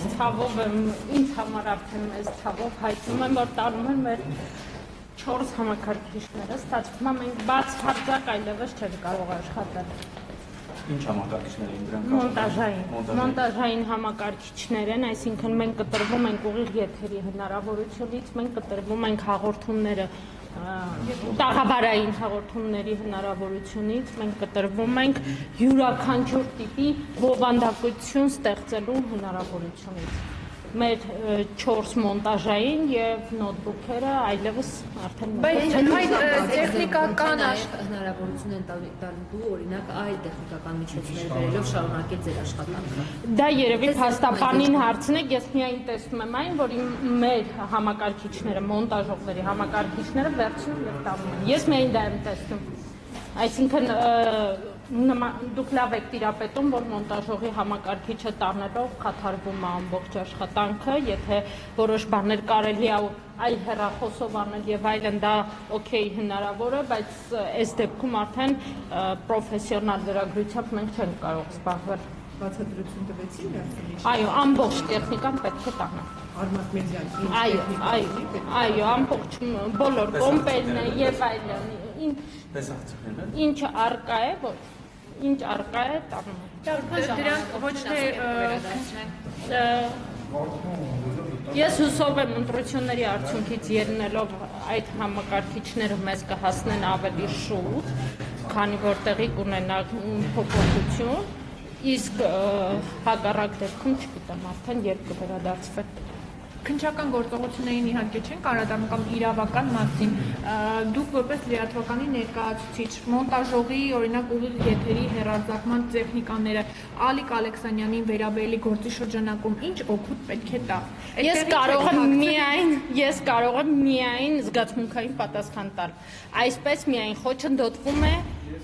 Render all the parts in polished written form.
մեծ ցավով եմ, ինձ համար արդեն մեծ ցավով հայտնում եմ, որ տանում են մեր 4 համակարգիչները, ստացվում է մենք բաց հարձակ այլևս չենք կարող աշխատել։ Ինչ համակարգիչներ են դրանք? Մոնտաժային համակարգիչներ են, այսինքն մենք կտրվում ենք ուղիղ եթերի հնարավորությունից, մենք կտրվում ենք հաղորդումները տաղավարային հաղորդումների հնարավորությունից, մենք կտրվում ենք յուրաքանչյուր տիպի բովանդակություն ստեղծելու հնարավորությունից։ Մեր 4 մոնտաժային եւ նոթբուքերը այլևս արդեն այդ տեխնիկական հնարավորություն են տալու օրինակ այլ տեխնիկական միջոցներ բերելով շարունակել ձեր աշխատանքը։ Դա երևի փաստաբանին հարցնեք, ես միայն տեսնում եմ այն, որ մեր համակարգիչները, մոնտաժողների համակարգիչները վերջին եւ տանում են։ Ես միայն դա եմ տեսնում։ Այսինքն դուք լավ եք տիրապետում, որ մոնտաժողի համակարգիչը տառնելով խաթարվում է ամբողջ աշխատանքը, եթե որոշ բաներ կարելի է այլ հեռախոսով անել եւ այլն, դա օքեյ հնարավոր է, բայց այս դեպքում արդեն պրոֆեսիոնալ լրագրությամբ մենք չենք կարող զբաղվել։ Բացատրություն տվեցին դարձի։ Այո, ամբողջ տեխնիկան պետք է տանա։ Արմատ Մեդիան։ Այո, ամբողջ բոլոր կոմպերն եւ այլն։ Ինչ արկա է, ոչ ինչ արկա է տանում։ Դրանք ոչ թե Ես հուսով եմ ընտրությունների արդյունքից ելնելով այդ համակարգիչները մեզ կհասնեն ավելի շուտ, քանի որ տեղի կունենա փոփոխություն, իսկ հակառակ դեպքում չգիտեմ արդեն երբ կվերադարձվեն։ Քննչական գործողություններին իհարկե չենք անդրադառնում կամ իրավական մասին։ Դուք որպես լրատվականի ներկայացուցիչ, մոնտաժողի, օրինակ ուղիղ եթերի հեռարձակման տեխնիկաները Ալիկ Ալեքսանյանին վերաբերելի գործի շրջանակում ինչ օգուտ պետք է տա։ Ես կարող եմ միայն զգացմունքային պատասխան տալ։ Այսպես միայն խոչընդոտվում է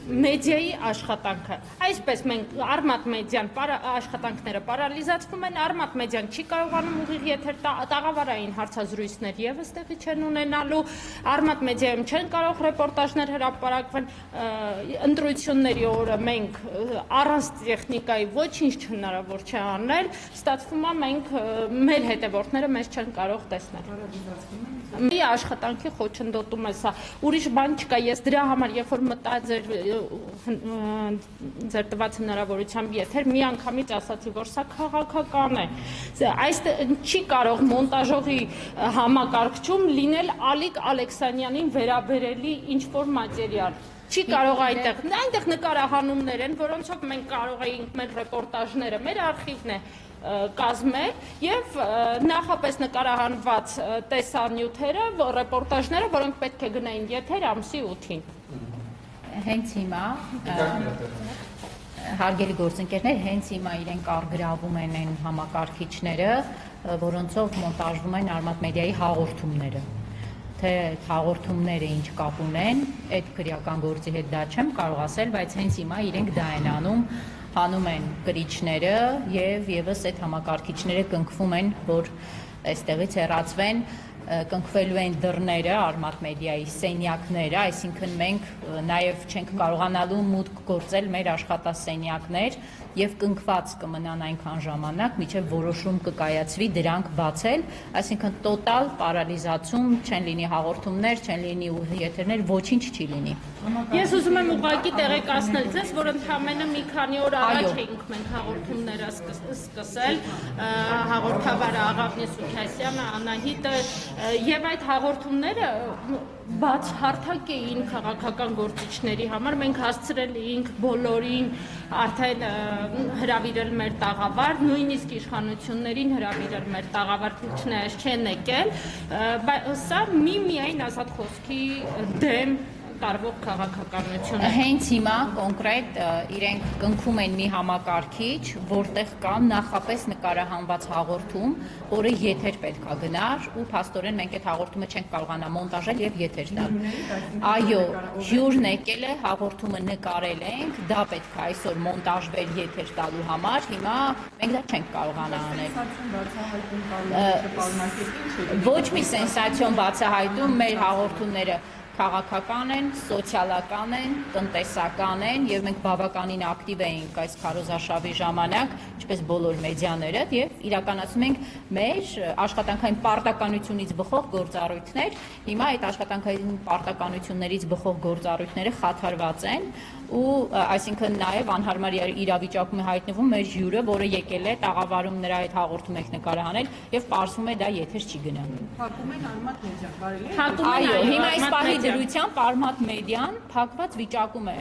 մեդիայի աշխատանքը։ Այսպես մենք Արմատ մեդիան աշխատանքները պարալիզացվում են, Արմատ մեդիան չի կարողանում ուղիղ եթեր տաղավարային հարցազրույցներ եւս տեղի չեն ունենալու, Արմատ մեդիայում չեն կարող ռեպորտաժներ հրապարակվեն, ընտրությունների օրը մենք առանց տեխնիկայի ոչինչ հնարավոր չէ անել, ստացվում է մենք մեր հետևորդները մեզ չեն կարող տեսնել։ Մի աշխատանքի խոչընդոտում է սա, ուրիշ բան չկա, ես դրա համար երբ որ մտա ձեր տված հնարավորությամբ եթեր մի անգամից ասացի, որ սա քաղաքական է, այս չի կարող մոնտաժողի համակարգչում լինել Ալիկ Ալեքսանյանին վերաբերելի ինչ-որ մատերիալ, չի կարող այնտեղ նկարահանումներ են, որոնցով մենք կարող էինք մեր ռեպորտաժները, մեր արխիվն է կազմել եւ նախապես նկարահանված տեսանյութերը, ռեպորտաժները, որոնք պետք է գնային եթեր ամսի 8-ին։ Հենց հիմա հարգելի գործընկերներ, հենց հիմա իրենք արգրավում են այն համակարգիչները, որոնցով մոնտաժվում են Արմատ մեդիայի հաղորդումները։ Թե հաղորդումները ինչ կապ ունեն, այդ քրեական գործի հետ դա չեմ կարող ասել, բայց հենց հիմա իրենք դա են հանում են կրիչները եւ եւս այդ համակարգիչները կնքվում են, որ այստեղից հեռացվեն, կնքվելու են դռները Արմատ մեդիայի սենյակները, այսինքն մենք նաև չենք կարողանալու մուտք գործել մեր աշխատասենյակներ եւ կնքված կմնան այնքան ժամանակ, մինչեւ որոշում կկայացվի դրանք բացել, այսինքն տոտալ պարալիզացում, չեն լինի հաղորդումներ, չեն լինի եթերներ, ոչինչ չի լինի։ Ես ուզում եմ ուղղակի տեղեկացնել ձեզ, որ ընդհանրապես մի քանի օր առաջ էինք մենք հաղորդումները սկսել, հաղորդավարը Աղավնի Սուքասյանը, Անահիտը եւ այդ հաղորդումները բացհարթակ էին քաղաքական գործիչների համար, մենք հասցրել էինք բոլորին արդեն հրավիրել մեր տաղավար, նույնիսկ իշխանություններին հրավիրել մեր տաղավար, քիչներս չեն եկել, սա միայն ազատ խոսքի դեմ տարվող քաղաքականություն է։ Հենց հիմա կոնկրետ իրենք կնքում են մի համակարգիչ, որտեղ կա նախապես նկարահանված հաղորդում, որը եթեր պետք է գնար, ու փաստորեն մենք այդ հաղորդումը չենք կարողանա մոնտաժել եւ եթեր տալ։ Այո, հյուրն եկել է, հաղորդումը նկարել ենք, դա պետք է այսօր մոնտաժվել եթեր տալու համար, հիմա մենք դա չենք կարողանա անել։ Ոչ մի սենսացիոն բացահայտում մեր հաղորդումները քաղաքական են, սոցիալական են, տնտեսական են եւ մենք բավականին ակտիվ էինք այս քարոզարշավի ժամանակ, ինչպես բոլոր մեդիաները եւ իրականացնում ենք մեր աշխատանքային պարտականությունից բխող գործառույթներ։ Հիմա այդ աշխատանքային պարտականություններից բխող գործառույթները խաթարված են ու այսինքն նաեւ անհարմար իրավիճակում է հայտնվում մեր հյուրը, որը եկել է, տաղավարում նրա այդ հաղորդում եք նկարահանել եւ պարզվում է դա եթեր չի գնա։ Փակում են Արմատ մեդիա, բարելի է։ Այո, հիմա այս պահի դրությամբ Արմատ մեդիան փակված վիճակում է,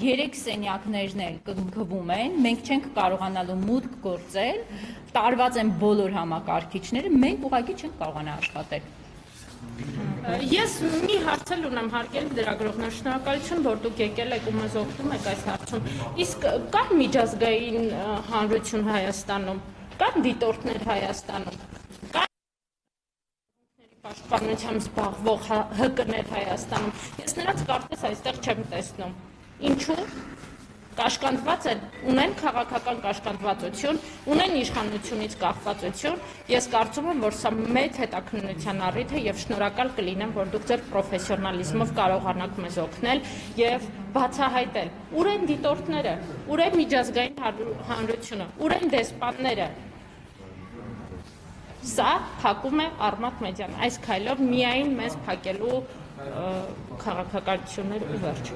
3 սենյակներն էլ կգվում են, մենք չենք կարողանալու մուտք գործել, տարված են բոլոր համակարգիչները, մենք ուղղակի չենք կարողանա աշխատել։ Ես մի հարց էլ ունեմ հարգելի լրագրողներ, շնորհակալություն, որ դուք եկել եք ու մեզ օգնում եք այս հարցում։ Իսկ կան միջազգային հանրություն Հայաստանում, կան դիտորդներ Հայաստանում, կան պաշտպանությամբ զբաղվող ՀԿ-ներ Հայաստանում։ Ես նրանց կարծես այստեղ չեմ տեսնում։ Ինչու՞։ Կաշկանդված են, ունեն քաղաքական կաշկանդվածություն, ունեն իշխանությունից կախվածություն։ Ես կարծում եմ, որ սա մեծ հետաքննության առիթ է եւ շնորհակալ կլինեմ, որ դուք ձեր պրոֆեսիոնալիզմով կարողանաք մեզ օգնել եւ բացահայտել, ուր են դիտորդները, ուր է միջազգային հանրությունը, ուր են դեսպանները։ Սա փակում է Արմատ մեդիան։ Այս քայլով միայն մեզ փակելու քաղաքականություններ ու վերջ։